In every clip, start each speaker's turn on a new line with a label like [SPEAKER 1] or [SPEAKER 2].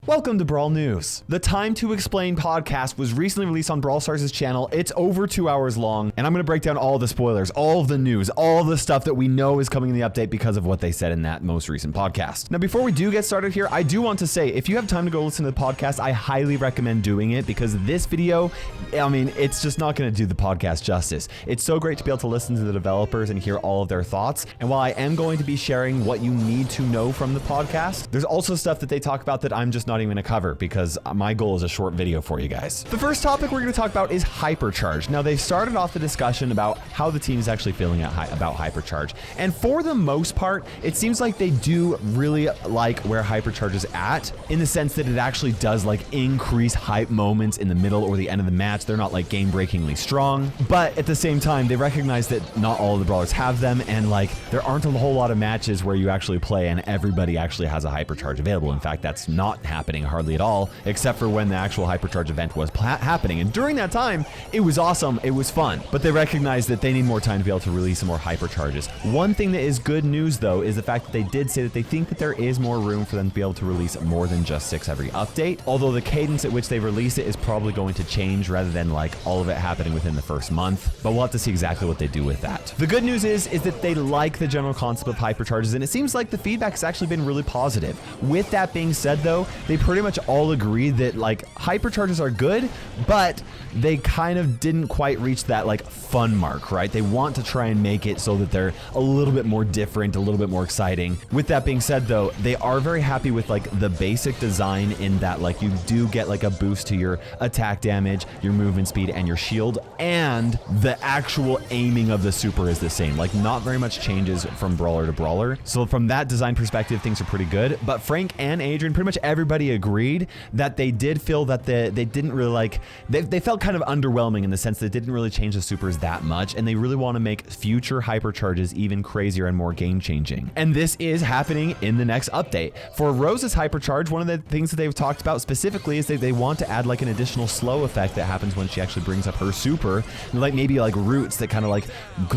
[SPEAKER 1] Welcome to Brawl News. The Time to Explain podcast was recently released on Brawl Stars' channel. It's over 2 hours long, and I'm going to break down all the spoilers, all of the news, all the stuff that we know is coming in the update because of what they said in that most recent podcast. Now, before we do get started here, I do want to say, if you have time to go listen to the podcast, I highly recommend doing it because this video, I mean, it's just not going to do the podcast justice. It's so great to be able to listen to the developers and hear all of their thoughts. And while I am going to be sharing what you need to know from the podcast, there's also stuff that they talk about that I'm just not even going to cover because my goal is a short video for you guys. The first topic we're going to talk about is Hypercharge. Now, they started off the discussion about how the team is actually feeling about Hypercharge. And for the most part, it seems like they do really like where Hypercharge is at, in the sense that it actually does like increase hype moments in the middle or the end of the match. They're not like game-breakingly strong, but at the same time, they recognize that not all of the brawlers have them, and like there aren't a whole lot of matches where you actually play and everybody actually has a Hypercharge available. In fact, that's not happening hardly at all, except for when the actual Hypercharge event was happening. And during that time, it was awesome, it was fun, but they recognize that they need more time to be able to release some more Hypercharges. One thing that is good news though is the fact that they did say that they think that there is more room for them to be able to release more than just 6 every update, although the cadence at which they release it is probably going to change rather than like all of it happening within the first month, but we'll have to see exactly what they do with that. The good news is that they like the general concept of Hypercharges, and it seems like the feedback has actually been really positive. With that being said though, they pretty much all agree that like Hypercharges are good, but they kind of didn't quite reach that like fun mark, right? They want to try and make it so that they're a little bit more different, a little bit more exciting. With that being said though, they are very happy with like the basic design in that like you do get like a boost to your attack damage, your movement speed, and your shield, and the actual aiming of the super is the same. Like not very much changes from brawler to brawler. So from that design perspective, things are pretty good. But Frank and Adrian, pretty much everybody agreed that they did feel that they didn't really like, they felt kind of underwhelming in the sense that it didn't really change the supers that much, and they really want to make future Hypercharges even crazier and more game changing. And this is happening in the next update. For Rose's Hypercharge, one of the things that they've talked about specifically is that they want to add like an additional slow effect that happens when she actually brings up her super, like maybe like roots that kind of like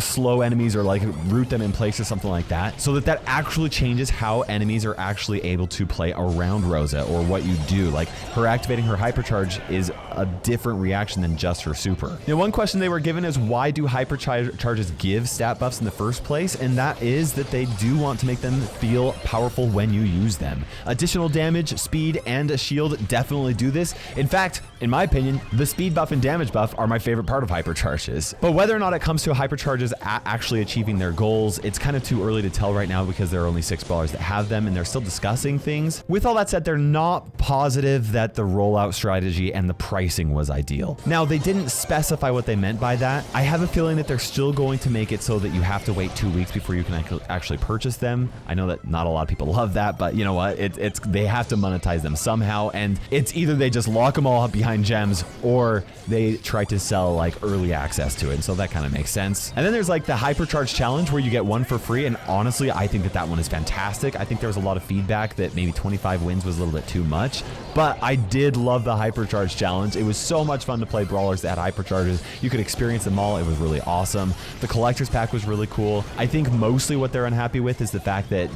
[SPEAKER 1] slow enemies or like root them in place or something like that, so that actually changes how enemies are actually able to play around Rosa or what you do. Like her activating her Hypercharge is a different reaction than just her super. Now, one question they were given is why do Hypercharges give stat buffs in the first place? And that is that they do want to make them feel powerful when you use them. Additional damage, speed, and a shield definitely do this. In fact, in my opinion, the speed buff and damage buff are my favorite part of Hypercharges. But whether or not it comes to Hypercharges actually achieving their goals, it's kind of too early to tell right now because there are only 6 brawlers that have them and they're still discussing things. With all that said, they're not positive that the rollout strategy and the pricing was ideal. Now, they didn't specify what they meant by that. I have a feeling that they're still going to make it so that you have to wait 2 weeks before you can actually purchase them. I know that not a lot of people love that, but you know what? They have to monetize them somehow, and it's either they just lock them all up behind gems or they try to sell like early access to it, and so that kind of makes sense. And then there's like the Hypercharge challenge where you get 1 for free, and honestly, I think that one is fantastic. I think there was a lot of feedback that maybe 25 wins was a little bit too much, but I did love the Hypercharge challenge. It was so much fun to play brawlers that had Hypercharges. You could experience them all. It was really awesome. The collector's pack was really cool. I think mostly what they're unhappy with is the fact that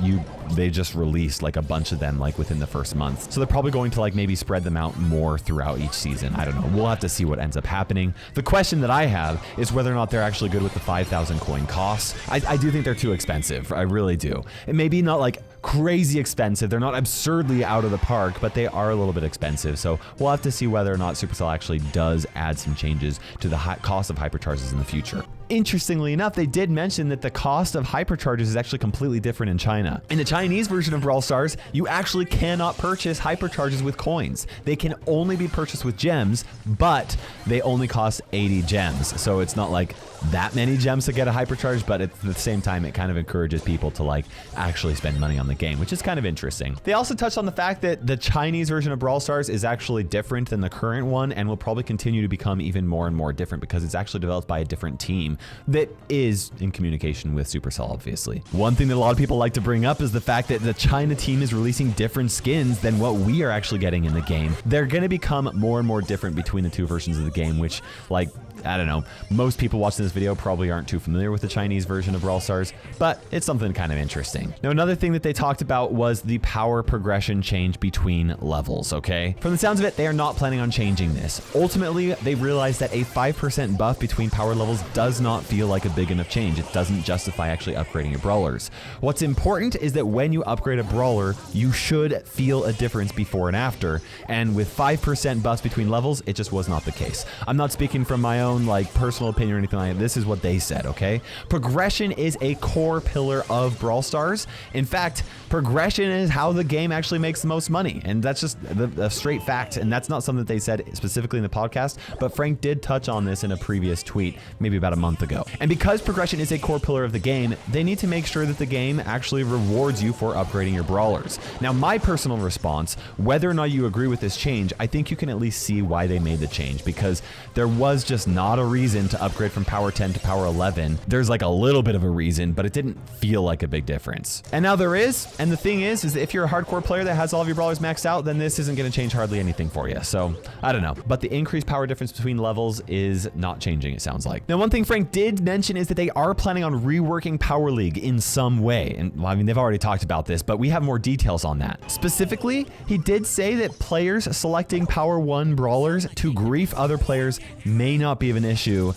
[SPEAKER 1] they just released like a bunch of them like within the first month. So they're probably going to like maybe spread them out more throughout each season. I don't know. We'll have to see what ends up happening. The question that I have is whether or not they're actually good with the 5,000 coin costs. I do think they're too expensive. I really do. And maybe not like crazy expensive. They're not absurdly out of the park, but they are a little bit expensive. So we'll have to see whether or not Supercell actually does add some changes to the cost of Hypercharges in the future. Interestingly enough, they did mention that the cost of Hypercharges is actually completely different in China. In the Chinese version of Brawl Stars, you actually cannot purchase Hypercharges with coins. They can only be purchased with gems, but they only cost 80 gems. So it's not like that many gems to get a Hypercharge, but at the same time, it kind of encourages people to like actually spend money on the game, which is kind of interesting. They also touched on the fact that the Chinese version of Brawl Stars is actually different than the current one and will probably continue to become even more and more different because it's actually developed by a different team that is in communication with Supercell, obviously. One thing that a lot of people like to bring up is the fact that the China team is releasing different skins than what we are actually getting in the game. They're going to become more and more different between the two versions of the game, which like I don't know, most people watching this video probably aren't too familiar with the Chinese version of Brawl Stars, but it's something kind of interesting. Now, another thing that they talked about was the power progression change between levels, okay? From the sounds of it, they are not planning on changing this. Ultimately, they realized that a 5% buff between power levels does not feel like a big enough change. It doesn't justify actually upgrading your brawlers. What's important is that when you upgrade a brawler, you should feel a difference before and after. And with 5% buffs between levels, it just was not the case. I'm not speaking from my own like personal opinion or anything like that. This is what they said, okay? Progression is a core pillar of Brawl Stars. In fact, progression is how the game actually makes the most money. And that's just a straight fact. And that's not something that they said specifically in the podcast, but Frank did touch on this in a previous tweet, maybe about a month ago. And because progression is a core pillar of the game, they need to make sure that the game actually rewards you for upgrading your brawlers. Now, my personal response, whether or not you agree with this change, I think you can at least see why they made the change, because there was just not a reason to upgrade from power 10 to power 11. There's like a little bit of a reason, but it didn't feel like a big difference. And now there is, and the thing is that if you're a hardcore player that has all of your brawlers maxed out, then this isn't going to change hardly anything for you. So I don't know, but the increased power difference between levels is not changing, it sounds like. Now, one thing Frank did mention is that they are planning on reworking Power League in some way. And well, I mean, they've already talked about this, but we have more details on that. Specifically, he did say that players selecting Power 1 brawlers to grief other players may not be an issue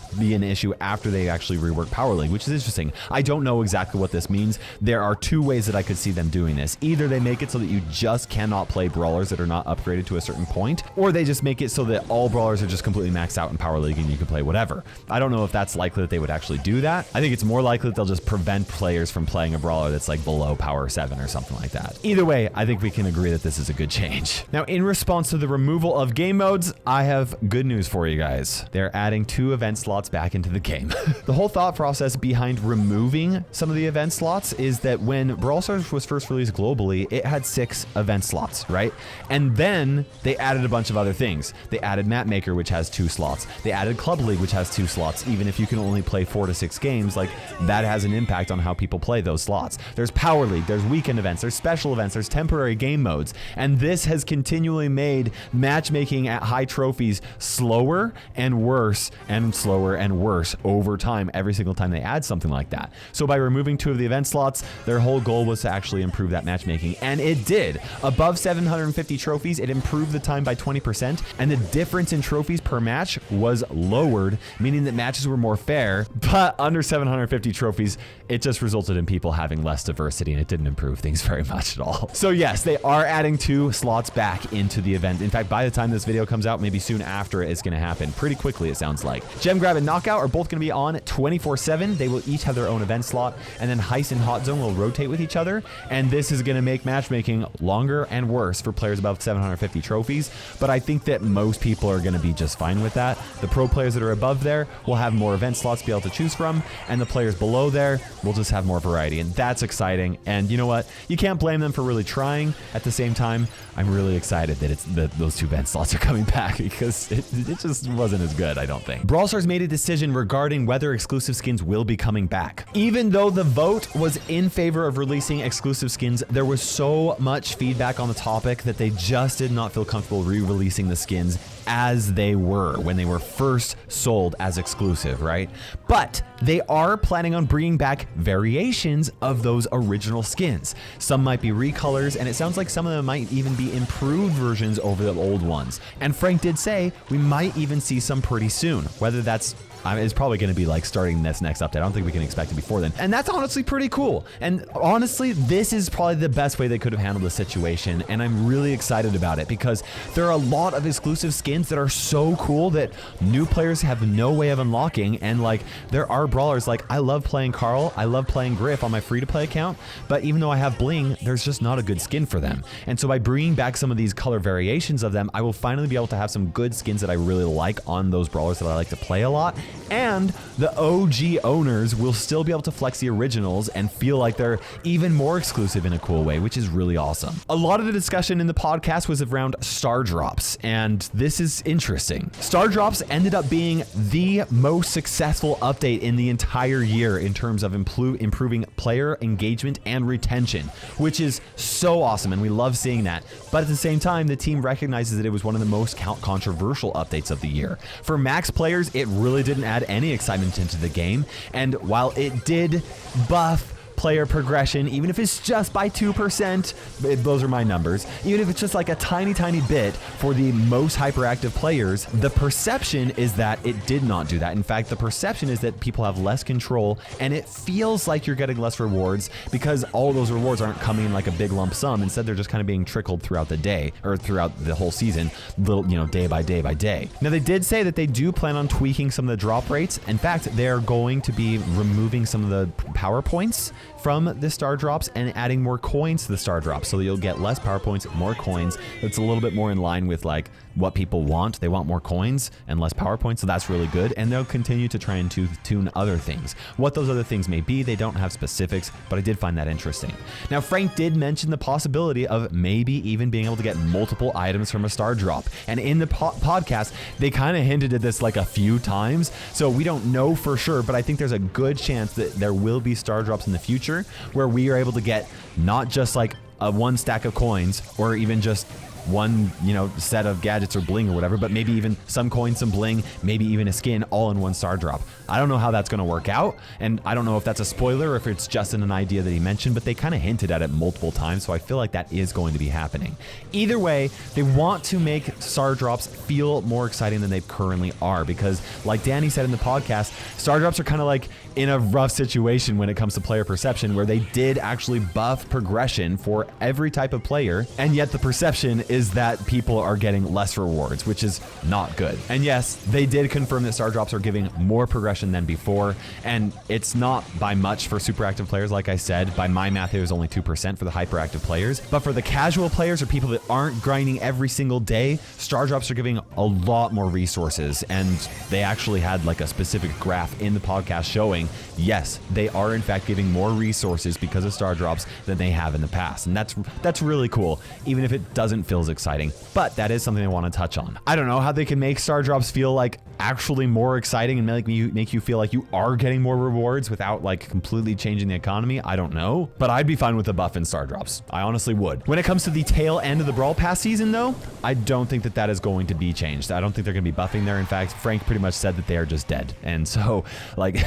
[SPEAKER 1] after they actually rework Power League, which is interesting. I don't know exactly what this means. There are two ways that I could see them doing this. Either they make it so that you just cannot play brawlers that are not upgraded to a certain point, or they just make it so that all brawlers are just completely maxed out in Power League and you can play whatever. I don't know if that's likely that they would actually do that. I think it's more likely that they'll just prevent players from playing a brawler that's like below Power 7 or something like that. Either way, I think we can agree that this is a good change. Now, in response to the removal of game modes, I have good news for you guys. They're adding 2 event slots back into the game. The whole thought process behind removing some of the event slots is that when Brawl Stars was first released globally, it had 6 event slots, right? And then they added a bunch of other things. They added Mapmaker, which has 2 slots. They added Club League, which has 2 slots. Even if you can only play 4 to 6 games, like that has an impact on how people play those slots. There's Power League, there's weekend events, there's special events, there's temporary game modes. And this has continually made matchmaking at high trophies slower and worse and slower and worse over time, every single time they add something like that. So by removing 2 of the event slots, their whole goal was to actually improve that matchmaking. And it did. Above 750 trophies, it improved the time by 20%. And the difference in trophies per match was lowered, meaning that matches were more fair. But under 750 trophies, it just resulted in people having less diversity, and it didn't improve things very much at all. So yes, they are adding 2 slots back into the event. In fact, by the time this video comes out, maybe soon after, it's going to happen pretty quickly, it sounds like. Gem Grab and Knockout are both going to be on 24/7. They will each have their own event slot, and then Heist and Hot Zone will rotate with each other. And this is going to make matchmaking longer and worse for players above 750 trophies. But I think that most people are going to be just fine with that. The pro players that are above there will have more event slots to be able to choose from, and the players below there will just have more variety, and that's exciting. And you know what? You can't blame them for really trying. At the same time, I'm really excited that those 2 event slots are coming back, because it just wasn't as good, I don't think. Brawl Stars made a decision regarding whether exclusive skins will be coming back. Even though the vote was in favor of releasing exclusive skins, there was so much feedback on the topic that they just did not feel comfortable re-releasing the skins as they were when they were first sold as exclusive, right? But they are planning on bringing back variations of those original skins. Some might be recolors, and it sounds like some of them might even be improved versions over the old ones. And Frank did say we might even see some pretty soon. Whether that's it's probably going to be like starting this next update. I don't think we can expect it before then. And that's honestly pretty cool. And honestly, this is probably the best way they could have handled the situation. And I'm really excited about it, because there are a lot of exclusive skins that are so cool that new players have no way of unlocking. And like, there are brawlers, like I love playing Carl, I love playing Griff on my free-to-play account, but even though I have Bling, there's just not a good skin for them. And so by bringing back some of these color variations of them, I will finally be able to have some good skins that I really like on those brawlers that I like to play a lot. And the OG owners will still be able to flex the originals and feel like they're even more exclusive in a cool way, which is really awesome. A lot of the discussion in the podcast was around Starr Drops, and this is interesting. Starr Drops ended up being the most successful update in the entire year in terms of improving player engagement and retention, which is so awesome, and we love seeing that. But at the same time, the team recognizes that it was one of the most controversial updates of the year. For max players, it really didn't add any excitement into the game, and while it did buff player progression, even if it's just by 2%, those are my numbers, even if it's just like a tiny bit for the most hyperactive players, the perception is that it did not do that. In fact, the perception is that people have less control, and it feels like you're getting less rewards because all those rewards aren't coming in like a big lump sum. Instead, they're just kind of being trickled throughout the day or throughout the whole season, little, day by day by day. Now, they did say that they do plan on tweaking some of the drop rates. In fact, they're going to be removing some of the power points from the Starr Drops and adding more coins to the Starr Drops so that you'll get less power points, more coins. It's a little bit more in line with like what people want. They want more coins and less power points, so that's really good. And they'll continue to try and tune other things. What those other things may be, they don't have specifics, but I did find that interesting. Now, Frank did mention the possibility of maybe even being able to get multiple items from a Starr Drop. And in the podcast, they kind of hinted at this like a few times, so we don't know for sure, but I think there's a good chance that there will be Starr Drops in the future where we are able to get not just like a one stack of coins or even just one, set of gadgets or bling or whatever, but maybe even some coins, some bling, maybe even a skin all in one Starr Drop. I don't know how that's going to work out, and I don't know if that's a spoiler or if it's just an idea that he mentioned, but they kind of hinted at it multiple times, so I feel like that is going to be happening. Either way, they want to make Starr Drops feel more exciting than they currently are, because like Danny said in the podcast, Starr Drops are kind of like in a rough situation when it comes to player perception, where they did actually buff progression for every type of player, and yet the perception is that people are getting less rewards, which is not good. And yes, they did confirm that Starr Drops are giving more progression than before, and it's not by much for super active players. Like I said, by my math, it was only 2% for the hyperactive players, but for the casual players or people that aren't grinding every single day, Starr Drops are giving a lot more resources. And they actually had like a specific graph in the podcast showing, yes, they are in fact giving more resources because of Starr Drops than they have in the past. And that's really cool, even if it doesn't feel as exciting, but that is something I want to touch on. I don't know how they can make Starr Drops feel like actually more exciting and make you feel like you are getting more rewards without like completely changing the economy. I don't know, but I'd be fine with a buff in Starr Drops. I honestly would. When it comes to the tail end of the Brawl Pass season though, I don't think that is going to be changed. I don't think they're going to be buffing there. In fact, Frank pretty much said that they are just dead. And so like,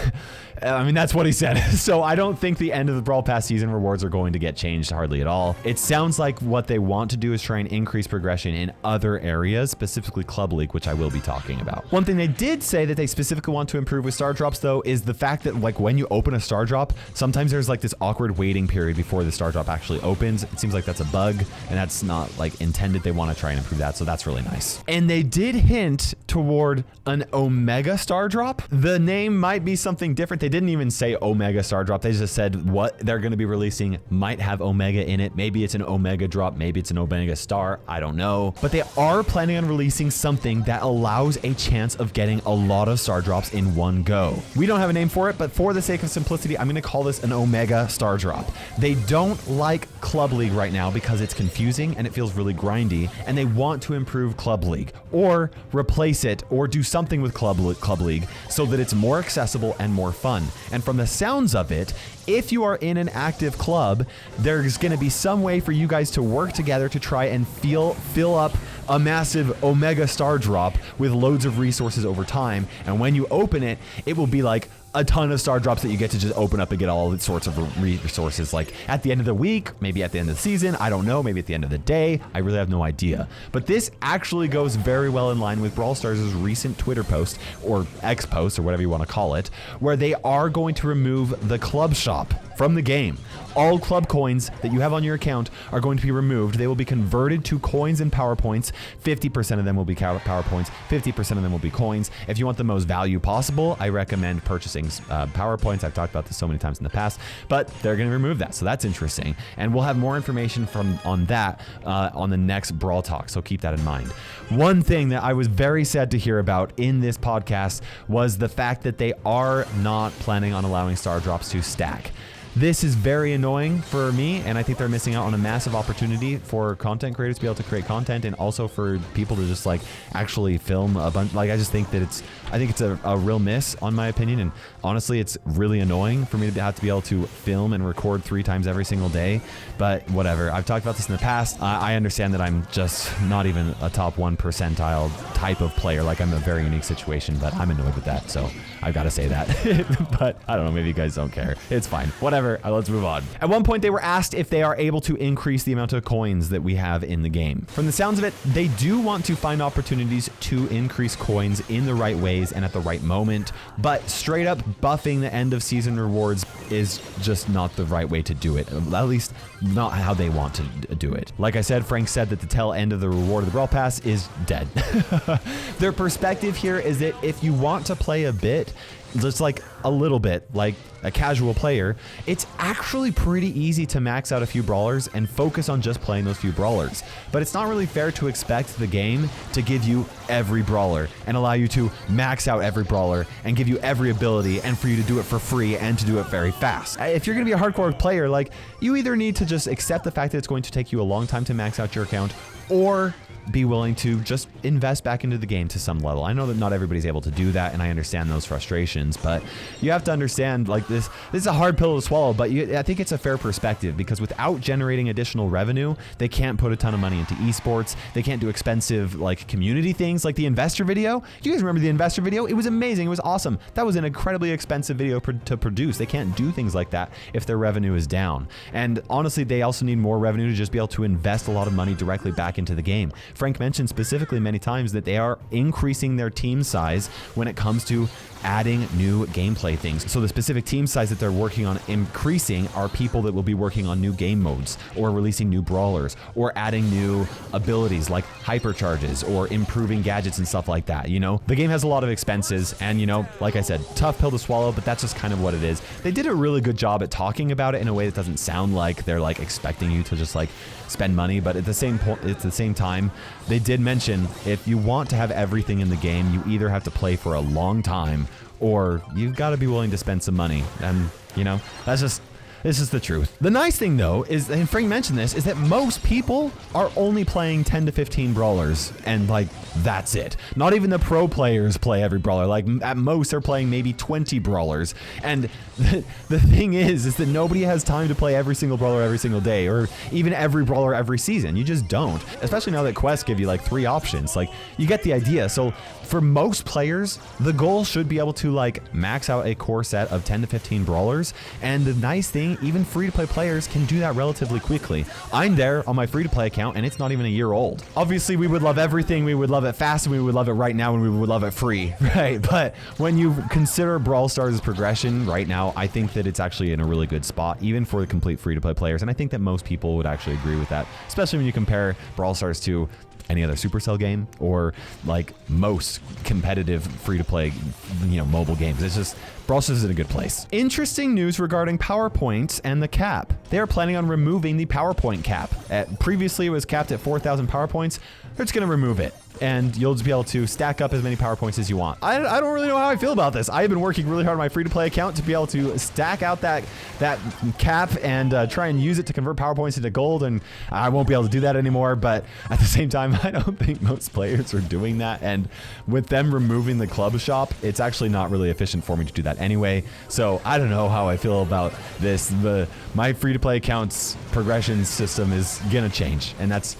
[SPEAKER 1] I mean, that's what he said. So I don't think the end of the Brawl Pass season rewards are going to get changed hardly at all. It sounds like what they want to do is try and increase progression in other areas, specifically Club League, which I will be talking about. One thing they did say that they specifically want to improve with Starr Drops though is the fact that like when you open a Starr Drop, sometimes there's like this awkward waiting period before the Starr Drop actually opens. It seems like that's a bug, and that's not like intended. They want to try and improve that, so that's really nice. And they did hint toward an Omega Starr Drop. The name might be something different. They didn't even say Omega Starr Drop. They just said what they're going to be releasing might have Omega in it. Maybe it's an Omega Drop, maybe it's an Omega Star, I don't know. But they are planning on releasing something that allows a chance of getting a lot of Starr Drops in one go. We don't have a name for it, but for the sake of simplicity, I'm going to call this an Omega Starr Drop. They don't like Club League right now because it's confusing and it feels really grindy, and they want to improve Club League or replace it or do something with Club League so that it's more accessible and more fun. And from the sounds of it, if you are in an active club, there's going to be some way for you guys to work together to try and fill up a massive Omega Starr Drop with loads of resources over time. And when you open it, it will be like a ton of Starr Drops that you get to just open up and get all sorts of resources, like at the end of the week, maybe at the end of the season, I don't know, maybe at the end of the day, I really have no idea. But this actually goes very well in line with Brawl Stars' recent Twitter post, or X post, or whatever you want to call it, where they are going to remove the club shop from the game. All club coins that you have on your account are going to be removed. They will be converted to coins and power points. 50% of them will be power points, 50% of them will be coins. If you want the most value possible, I recommend purchasing things PowerPoints. I've talked about this so many times in the past, but they're going to remove that. So that's interesting. And we'll have more information on that on the next Brawl Talk. So keep that in mind. One thing that I was very sad to hear about in this podcast was the fact that they are not planning on allowing Starr Drops to stack. This is very annoying for me, and I think they're missing out on a massive opportunity for content creators to be able to create content, and also for people to just like actually film a bunch. Like, I just think that I think it's a real miss, on my opinion, and honestly, it's really annoying for me to have to be able to film and record 3 times every single day, but whatever. I've talked about this in the past. I understand that I'm just not even a top 1 percentile type of player. Like, I'm a very unique situation, but I'm annoyed with that, so I've got to say that. But I don't know, maybe you guys don't care. It's fine. Whatever. Let's move on. At one point, they were asked if they are able to increase the amount of coins that we have in the game. From the sounds of it, they do want to find opportunities to increase coins in the right ways and at the right moment, but straight up buffing the end of season rewards is just not the right way to do it. At least not how they want to do it. Like I said, Frank said that the tail end of the reward of the Brawl Pass is dead. Their perspective here is that if you want to play a bit, just like a little bit, like a casual player, it's actually pretty easy to max out a few brawlers and focus on just playing those few brawlers. But it's not really fair to expect the game to give you every brawler and allow you to max out every brawler and give you every ability and for you to do it for free and to do it very fast. If you're going to be a hardcore player, like, you either need to just accept the fact that it's going to take you a long time to max out your account, or be willing to just invest back into the game to some level. I know that not everybody's able to do that, and I understand those frustrations, but you have to understand, like, this is a hard pill to swallow, but I think it's a fair perspective, because without generating additional revenue, they can't put a ton of money into esports. They can't do expensive, like, community things like the investor video. You guys remember the investor video? It was amazing. It was awesome. That was an incredibly expensive video to produce. They can't do things like that if their revenue is down. And honestly, they also need more revenue to just be able to invest a lot of money directly back into the game. Frank mentioned specifically many times that they are increasing their team size when it comes to adding new gameplay things. So the specific team size that they're working on increasing are people that will be working on new game modes, or releasing new brawlers, or adding new abilities like hypercharges, or improving gadgets and stuff like that. You know, the game has a lot of expenses, and, you know, like I said, tough pill to swallow, but that's just kind of what it is. They did a really good job at talking about it in a way that doesn't sound like they're like expecting you to just like spend money, but at the same time, they did mention if you want to have everything in the game, you either have to play for a long time, or you've got to be willing to spend some money. And, you know, this is the truth. The nice thing, though, is, and Frank mentioned this, is that most people are only playing 10 to 15 brawlers, and like, that's it. Not even the pro players play every brawler. Like, at most, they're playing maybe 20 brawlers. And the thing is that nobody has time to play every single brawler every single day, or even every brawler every season. You just don't. Especially now that quests give you like 3 options. Like, you get the idea. So for most players, the goal should be able to like max out a core set of 10 to 15 brawlers. And the nice thing, even free-to-play players can do that relatively quickly. I'm there on my free-to-play account, and it's not even a year old. Obviously, we would love everything. We would love it fast, and we would love it right now, and we would love it free, right? But when you consider Brawl Stars' progression right now, I think that it's actually in a really good spot, even for the complete free-to-play players. And I think that most people would actually agree with that, especially when you compare Brawl Stars to any other Supercell game, or like most competitive free-to-play, you know, mobile games. It's just, Brawl Stars is in a good place. Interesting news regarding PowerPoints and the cap. They are planning on removing the PowerPoint cap. Previously, it was capped at 4,000 PowerPoints. They're just going to remove it, and you'll just be able to stack up as many PowerPoints as you want. I don't really know how I feel about this. I've been working really hard on my free-to-play account to be able to stack out that cap and try and use it to convert PowerPoints into gold, and I won't be able to do that anymore. But at the same time, I don't think most players are doing that, and with them removing the club shop, it's actually not really efficient for me to do that anyway. So I don't know how I feel about this. My free-to-play account's progression system is gonna change, and that's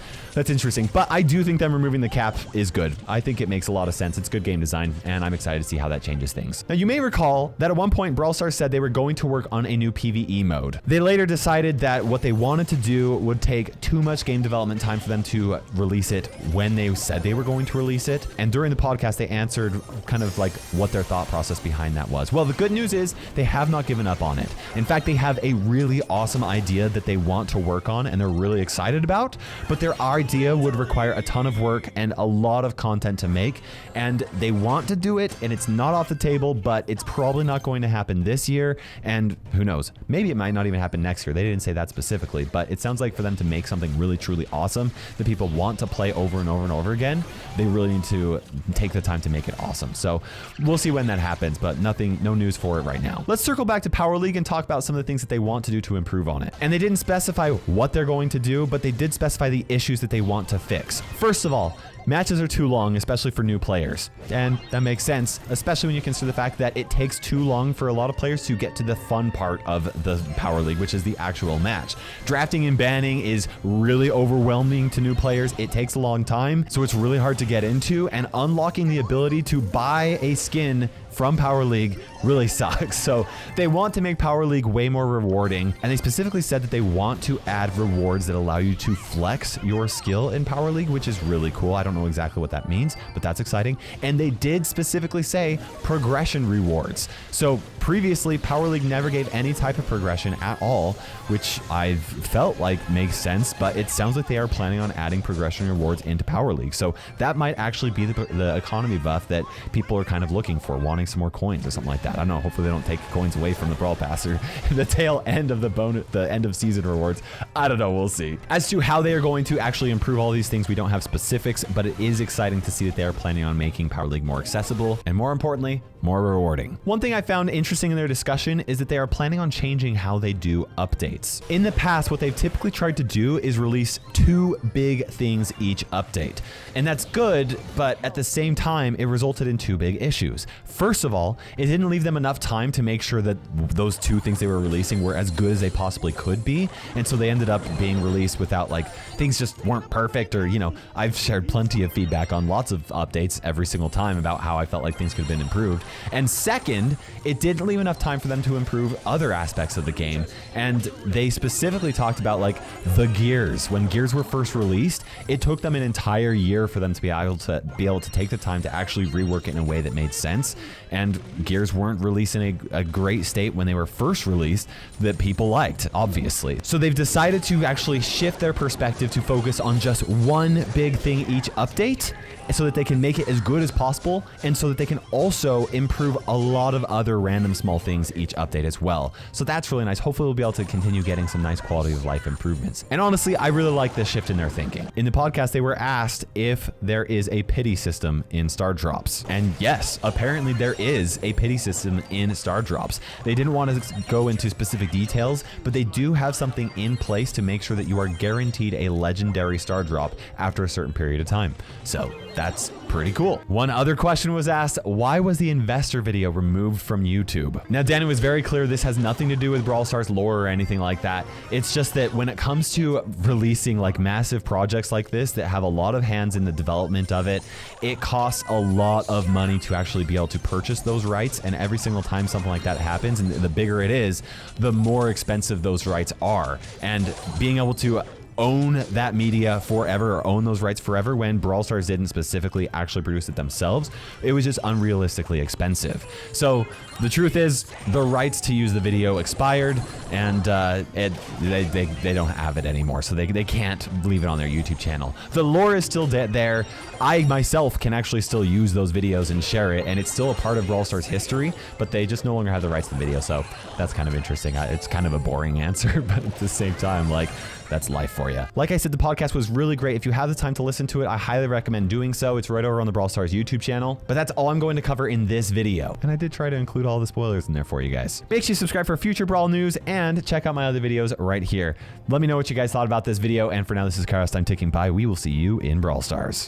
[SPEAKER 1] interesting. But I do think them removing the cap is good. I think it makes a lot of sense. It's good game design, and I'm excited to see how that changes things. Now, you may recall that at one point, Brawl Stars said they were going to work on a new PvE mode. They later decided that what they wanted to do would take too much game development time for them to release it when they said they were going to release it. And during the podcast, they answered kind of like what their thought process behind that was. Well, the good news is they have not given up on it. In fact, they have a really awesome idea that they want to work on and they're really excited about, but there are idea would require a ton of work and a lot of content to make, and they want to do it, and it's not off the table, but it's probably not going to happen this year, and who knows, maybe it might not even happen next year. They didn't say that specifically, but it sounds like for them to make something really truly awesome that people want to play over and over and over again, they really need to take the time to make it awesome. So we'll see when that happens, but no news for it right now. Let's circle back to Power League and talk about some of the things that they want to do to improve on it. And they didn't specify what they're going to do, but they did specify the issues that they want to fix. First of all, matches are too long, especially for new players. And that makes sense, especially when you consider the fact that it takes too long for a lot of players to get to the fun part of the Power League, which is the actual match. Drafting and banning is really overwhelming to new players. It takes a long time, so it's really hard to get into, and unlocking the ability to buy a skin from Power League really sucks. So they want to make Power League way more rewarding, and they specifically said that they want to add rewards that allow you to flex your skill in Power League, which is really cool. I don't know exactly what that means, but that's exciting. And they did specifically say progression rewards. So previously, Power League never gave any type of progression at all, which I've felt like makes sense, but it sounds like they are planning on adding progression rewards into Power League. So that might actually be the economy buff that people are kind of looking for, wanting some more coins or something like that. I don't know. Hopefully they don't take coins away from the Brawl Pass or the tail end of the end of season rewards. I don't know. We'll see. As to how they are going to actually improve all these things, we don't have specifics, but it is exciting to see that they are planning on making Power League more accessible and, more importantly, more rewarding. One thing I found interesting in their discussion is that they are planning on changing how they do updates. In the past, what they've typically tried to do is release 2 big things each update. And that's good, but at the same time, it resulted in 2 big issues. First of all, it didn't leave them enough time to make sure that those 2 things they were releasing were as good as they possibly could be. And so they ended up being released without, like, things just weren't perfect, or, you know, I've shared plenty of feedback on lots of updates every single time about how I felt like things could have been improved. And second, it didn't leave enough time for them to improve other aspects of the game. And they specifically talked about, like, the gears. When gears were first released, it took them an entire year for them to be able to take the time to actually rework it in a way that made sense. And gears weren't released in a great state when they were first released that people liked, obviously. So they've decided to actually shift their perspective to focus on just one big thing each update, so that they can make it as good as possible, and so that they can also improve a lot of other random small things each update as well. So that's really nice. Hopefully we'll be able to continue getting some nice quality of life improvements. And honestly, I really like this shift in their thinking. In the podcast, they were asked if there is a pity system in Starr Drops. And yes, apparently there is a pity system in Starr Drops. They didn't want to go into specific details, but they do have something in place to make sure that you are guaranteed a legendary Starr Drop after a certain period of time. So that's pretty cool. One other question was asked, why was the investor video removed from YouTube? Now, Danny was very clear this has nothing to do with Brawl Stars lore or anything like that. It's just that when it comes to releasing like massive projects like this that have a lot of hands in the development of it, it costs a lot of money to actually be able to purchase those rights. And every single time something like that happens, and the bigger it is, the more expensive those rights are. And being able to own that media forever, or own those rights forever, when Brawl Stars didn't specifically actually produce it themselves, it was just unrealistically expensive. So the truth is, the rights to use the video expired, and they don't have it anymore, so they can't leave it on their YouTube channel. The lore is still there. I myself can actually still use those videos and share it, and it's still a part of Brawl Stars history, but they just no longer have the rights to the video. So that's kind of interesting. It's kind of a boring answer, but at the same time, like, that's life for you. Like I said, the podcast was really great. If you have the time to listen to it, I highly recommend doing so. It's right over on the Brawl Stars YouTube channel. But that's all I'm going to cover in this video. And I did try to include all the spoilers in there for you guys. Make sure you subscribe for future Brawl news and check out my other videos right here. Let me know what you guys thought about this video. And for now, this is KairosTime ticking by. We will see you in Brawl Stars.